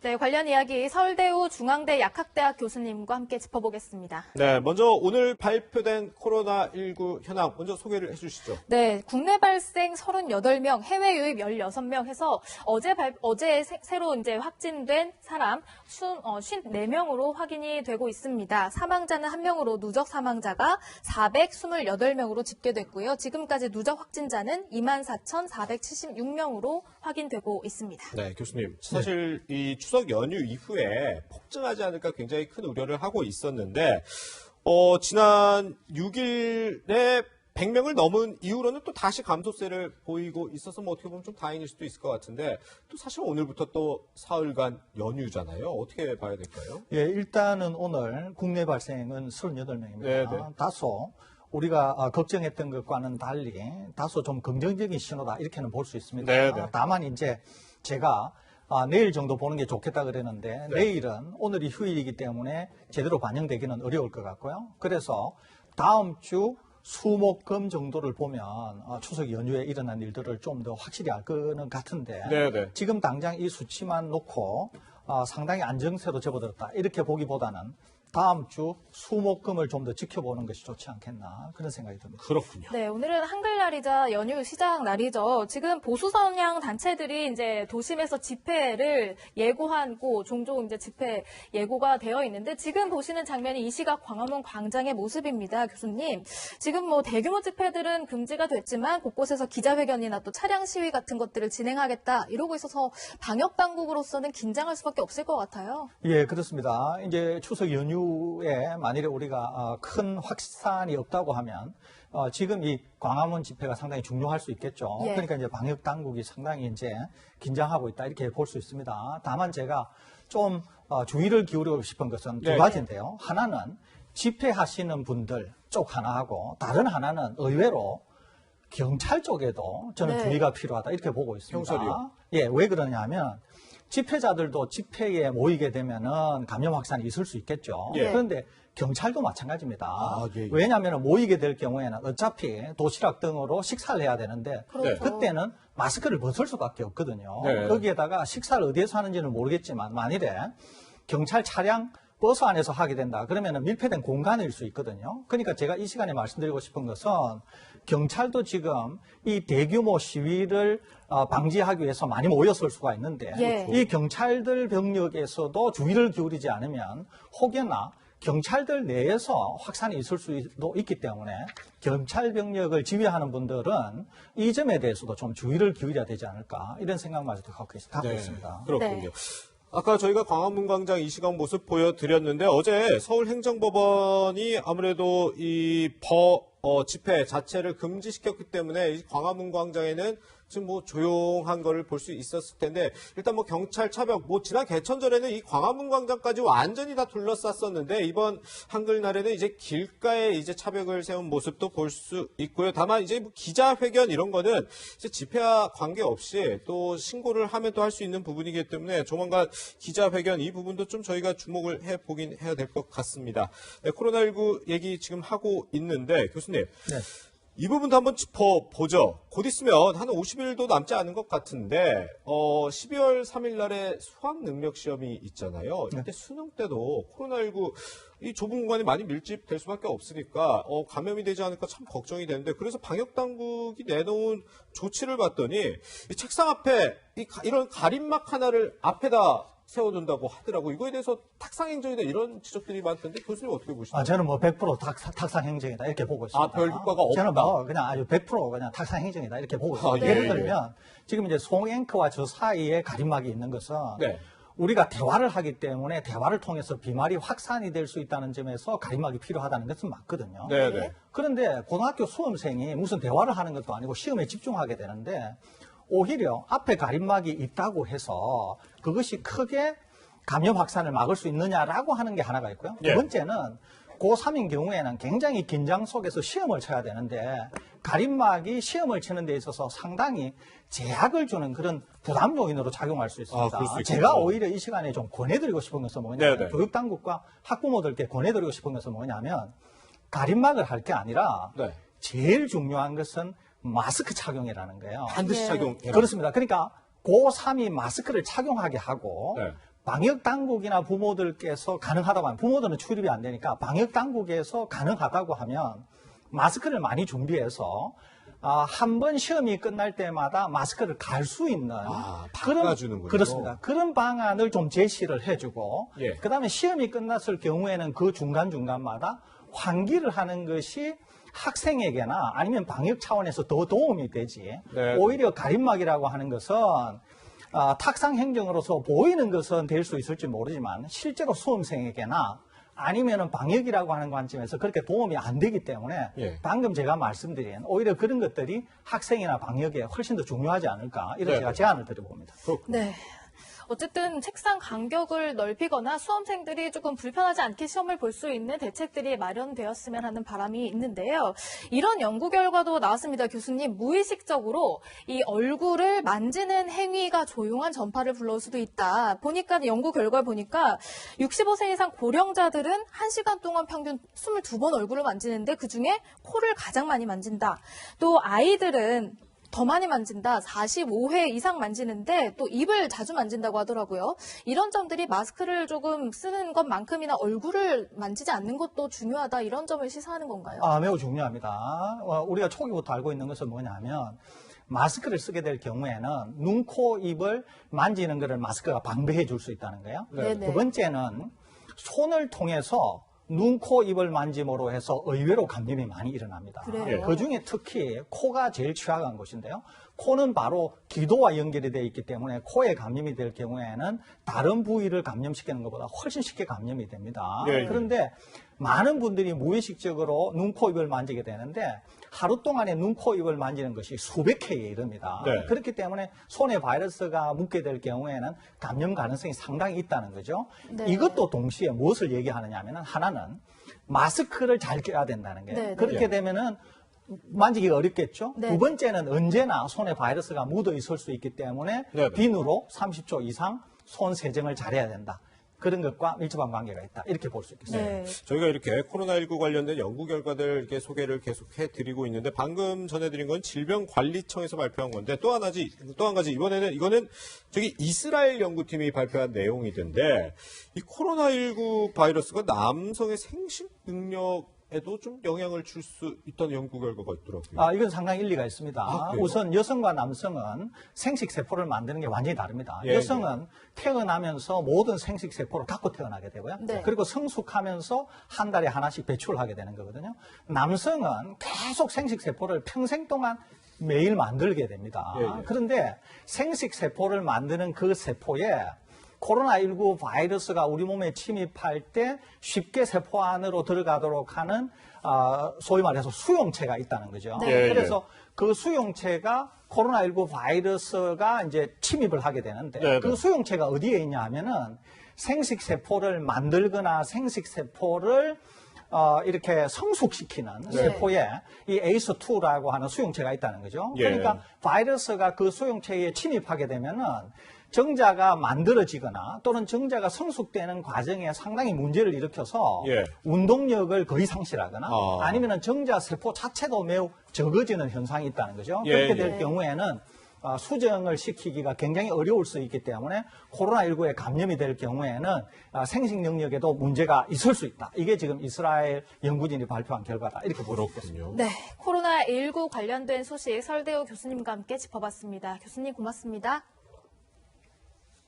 네, 관련 이야기 서울대우 중앙대 약학대학 교수님과 함께 짚어보겠습니다. 네, 먼저 오늘 발표된 코로나19 현황 먼저 소개를 해주시죠. 네, 국내 발생 38명, 해외 유입 16명 해서 어제 새로 이제 확진된 사람 54명으로 확인이 되고 있습니다. 사망자는 1명으로 누적 사망자가 428명으로 집계됐고요. 지금까지 누적 확진자는 24,476명으로 확인되고 있습니다. 네, 교수님. 사실 이 추석 연휴 이후에 폭증하지 않을까 굉장히 큰 우려를 하고 있었는데, 지난 6일에 100명을 넘은 이후로는 또 다시 감소세를 보이고 있어서 뭐 어떻게 보면 좀 다행일 수도 있을 것 같은데, 또 사실 오늘부터 또 사흘간 연휴잖아요. 어떻게 봐야 될까요? 예, 일단은 오늘 국내 발생은 38명입니다. 네네. 다소 우리가 걱정했던 것과는 달리 다소 좀 긍정적인 신호다 이렇게는 볼 수 있습니다. 네네. 다만 이제 제가 내일 정도 보는 게 좋겠다 그랬는데 내일은 오늘이 휴일이기 때문에 제대로 반영되기는 어려울 것 같고요. 그래서 다음 주 수목금 정도를 보면 추석 연휴에 일어난 일들을 좀 더 확실히 알 거는 같은데 네네. 지금 당장 이 수치만 놓고 상당히 안정세로 접어들었다 이렇게 보기보다는 다음 주 수목금을 좀 더 지켜보는 것이 좋지 않겠나 그런 생각이 듭니다. 그렇군요. 네, 오늘은 한글날이자 연휴 시작 날이죠. 지금 보수 성향 단체들이 이제 도심에서 집회를 예고하고 종종 이제 집회 예고가 되어 있는데 지금 보시는 장면이 이 시각 광화문 광장의 모습입니다, 교수님. 지금 뭐 대규모 집회들은 금지가 됐지만 곳곳에서 기자회견이나 또 차량 시위 같은 것들을 진행하겠다 이러고 있어서 방역 당국으로서는 긴장할 수밖에 없을 것 같아요. 예, 그렇습니다. 이제 추석 연휴에 만일에 우리가 큰 확산이 없다고 하면 지금 이 광화문 집회가 상당히 중요할 수 있겠죠. 예. 그러니까 이제 방역 당국이 상당히 이제 긴장하고 있다 이렇게 볼 수 있습니다. 다만 제가 좀 주의를 기울이고 싶은 것은 두 네. 가지인데요. 하나는 집회하시는 분들 쪽 하나하고 다른 하나는 의외로 경찰 쪽에도 저는 네. 주의가 필요하다 이렇게 보고 있습니다. 경찰이요? 예, 왜 그러냐면 집회자들도 집회에 모이게 되면은 감염 확산이 있을 수 있겠죠. 예. 그런데 경찰도 마찬가지입니다. 예, 예. 왜냐하면 모이게 될 경우에는 어차피 도시락 등으로 식사를 해야 되는데 그렇죠. 그때는 마스크를 벗을 수밖에 없거든요. 네. 거기에다가 식사를 어디에서 하는지는 모르겠지만 만일에 경찰 차량 버스 안에서 하게 된다. 그러면 밀폐된 공간일 수 있거든요. 그러니까 제가 이 시간에 말씀드리고 싶은 것은 경찰도 지금 이 대규모 시위를 방지하기 위해서 많이 모였을 수가 있는데 예. 이 경찰들 병력에서도 주의를 기울이지 않으면 혹여나 경찰들 내에서 확산이 있을 수도 있기 때문에 경찰 병력을 지휘하는 분들은 이 점에 대해서도 좀 주의를 기울여야 되지 않을까 이런 생각마저도 갖고 있습니다. 그렇군요. 네. 아까 저희가 광화문 광장 이 시각 모습 보여드렸는데 어제 서울행정법원이 아무래도 이 집회 자체를 금지시켰기 때문에 이 광화문 광장에는 지금 뭐 조용한 거를 볼 수 있었을 텐데 일단 뭐 경찰 차벽 지난 개천절에는 이 광화문 광장까지 완전히 다 둘러쌌었는데 이번 한글날에는 이제 길가에 이제 차벽을 세운 모습도 볼 수 있고요. 다만 이제 뭐 기자회견 이런 거는 이제 집회와 관계없이 또 신고를 하면 또 할 수 있는 부분이기 때문에 조만간 기자회견 이 부분도 좀 저희가 주목을 해보긴 해야 될 것 같습니다. 네, 코로나19 얘기 지금 하고 있는데 교수님. 네. 이 부분도 한번 짚어보죠. 곧 있으면 한 50일도 남지 않은 것 같은데 12월 3일 날에 수학 능력 시험이 있잖아요. 이때 수능 때도 코로나19 이 좁은 공간이 많이 밀집될 수밖에 없으니까 감염이 되지 않을까 참 걱정이 되는데 그래서 방역 당국이 내놓은 조치를 봤더니 이 책상 앞에 이런 가림막 하나를 앞에다 세워둔다고 하더라고. 이거에 대해서 탁상행정이다 이런 지적들이 많던데 교수님 어떻게 보시나요? 저는 뭐 100% 탁상행정이다 이렇게 보고 있습니다. 별 효과가 없다. 저는 뭐 그냥 아주 100% 그냥 탁상행정이다 이렇게 보고 있습니다. 예. 예를 들면 지금 이제 송앵커와 저 사이에 가림막이 있는 것은 네. 우리가 대화를 하기 때문에 대화를 통해서 비말이 확산이 될 수 있다는 점에서 가림막이 필요하다는 것은 맞거든요. 네. 그런데 고등학교 수험생이 무슨 대화를 하는 것도 아니고 시험에 집중하게 되는데 오히려 앞에 가림막이 있다고 해서 그것이 크게 감염 확산을 막을 수 있느냐라고 하는 게 하나가 있고요. 예. 두 번째는 고3인 경우에는 굉장히 긴장 속에서 시험을 쳐야 되는데 가림막이 시험을 치는 데 있어서 상당히 제약을 주는 그런 부담 요인으로 작용할 수 있습니다. 그럴 수 있군요. 제가 오히려 이 시간에 좀 권해드리고 싶은 것은 뭐냐면 네네. 교육당국과 학부모들께 권해드리고 싶은 것은 뭐냐면 가림막을 할 게 아니라 네. 제일 중요한 것은 마스크 착용이라는 거예요. 반드시 네. 착용. 그렇습니다. 그러니까 고3이 마스크를 착용하게 하고 네. 방역 당국이나 부모들께서 가능하다고 하면 부모들은 출입이 안 되니까 방역 당국에서 가능하다고 하면 마스크를 많이 준비해서 한 번 시험이 끝날 때마다 마스크를 갈 수 있는 바꿔주는군요. 그렇습니다. 그런 방안을 좀 제시를 해주고 예. 그다음에 시험이 끝났을 경우에는 그 중간중간마다 환기를 하는 것이 학생에게나 아니면 방역 차원에서 더 도움이 되지. 네. 오히려 가림막이라고 하는 것은 탁상 행정으로서 보이는 것은 될 수 있을지 모르지만 실제로 수험생에게나 아니면은 방역이라고 하는 관점에서 그렇게 도움이 안 되기 때문에 예. 방금 제가 말씀드린 오히려 그런 것들이 학생이나 방역에 훨씬 더 중요하지 않을까 이런 네. 제가 제안을 드려봅니다. 네. 어쨌든 책상 간격을 넓히거나 수험생들이 조금 불편하지 않게 시험을 볼 수 있는 대책들이 마련되었으면 하는 바람이 있는데요. 이런 연구 결과도 나왔습니다. 교수님, 무의식적으로 이 얼굴을 만지는 행위가 조용한 전파를 불러올 수도 있다. 보니까 연구 결과를 보니까 65세 이상 고령자들은 1시간 동안 평균 22번 얼굴을 만지는데 그중에 코를 가장 많이 만진다. 또 아이들은 더 많이 만진다. 45회 이상 만지는데 또 입을 자주 만진다고 하더라고요. 이런 점들이 마스크를 조금 쓰는 것만큼이나 얼굴을 만지지 않는 것도 중요하다. 이런 점을 시사하는 건가요? 매우 중요합니다. 우리가 초기부터 알고 있는 것은 뭐냐면 마스크를 쓰게 될 경우에는 눈, 코, 입을 만지는 것을 마스크가 방배해 줄 수 있다는 거예요. 네네. 두 번째는 손을 통해서 눈, 코, 입을 만짐으로 해서 의외로 감염이 많이 일어납니다. 그래요? 그 중에 특히 코가 제일 취약한 것인데요. 코는 바로 기도와 연결이 되어 있기 때문에 코에 감염이 될 경우에는 다른 부위를 감염시키는 것보다 훨씬 쉽게 감염이 됩니다. 예, 예. 그런데 많은 분들이 무의식적으로 눈, 코, 입을 만지게 되는데 하루 동안에 눈, 코, 입을 만지는 것이 수백 회에 이릅니다. 네. 그렇기 때문에 손에 바이러스가 묻게 될 경우에는 감염 가능성이 상당히 있다는 거죠. 네. 이것도 동시에 무엇을 얘기하느냐 하면 하나는 마스크를 잘 껴야 된다는 거예요. 네, 네. 그렇게 예. 되면은 만지기가 어렵겠죠. 네. 두 번째는 언제나 손에 바이러스가 묻어 있을 수 있기 때문에 네, 네. 비누로 30초 이상 손 세정을 잘해야 된다. 그런 것과 밀접한 관계가 있다. 이렇게 볼 수 있겠습니다. 네. 저희가 이렇게 코로나19 관련된 연구 결과들 이렇게 소개를 계속 해드리고 있는데 방금 전해드린 건 질병관리청에서 발표한 건데 또 한 가지 이번에는 이거는 저기 이스라엘 연구팀이 발표한 내용이던데 이 코로나19 바이러스가 남성의 생식 능력에도 좀 영향을 줄 수 있다는 연구 결과가 있더라고요. 이건 상당히 일리가 있습니다. 그래요? 우선 여성과 남성은 생식세포를 만드는 게 완전히 다릅니다. 예, 여성은 태어나면서 모든 생식세포를 갖고 태어나게 되고요. 네. 그리고 성숙하면서 한 달에 하나씩 배출하게 되는 거거든요. 남성은 계속 생식세포를 평생 동안 매일 만들게 됩니다. 예, 예. 그런데 생식세포를 만드는 그 세포에 코로나19 바이러스가 우리 몸에 침입할 때 쉽게 세포 안으로 들어가도록 하는 소위 말해서 수용체가 있다는 거죠. 네. 그래서 그 수용체가 코로나19 바이러스가 이제 침입을 하게 되는데 네, 그 네. 수용체가 어디에 있냐 하면은 생식세포를 만들거나 생식세포를 이렇게 성숙시키는 세포에 이 ACE2라고 하는 수용체가 있다는 거죠. 예. 그러니까 바이러스가 그 수용체에 침입하게 되면은 정자가 만들어지거나 또는 정자가 성숙되는 과정에 상당히 문제를 일으켜서 예. 운동력을 거의 상실하거나 아. 아니면 정자 세포 자체도 매우 적어지는 현상이 있다는 거죠. 예, 그렇게 예. 될 경우에는 수정을 시키기가 굉장히 어려울 수 있기 때문에 코로나19에 감염이 될 경우에는 생식 능력에도 문제가 있을 수 있다. 이게 지금 이스라엘 연구진이 발표한 결과다. 이렇게 볼 수 있겠습니다. 그렇군요. 네. 코로나19 관련된 소식 설대우 교수님과 함께 짚어봤습니다. 교수님 고맙습니다.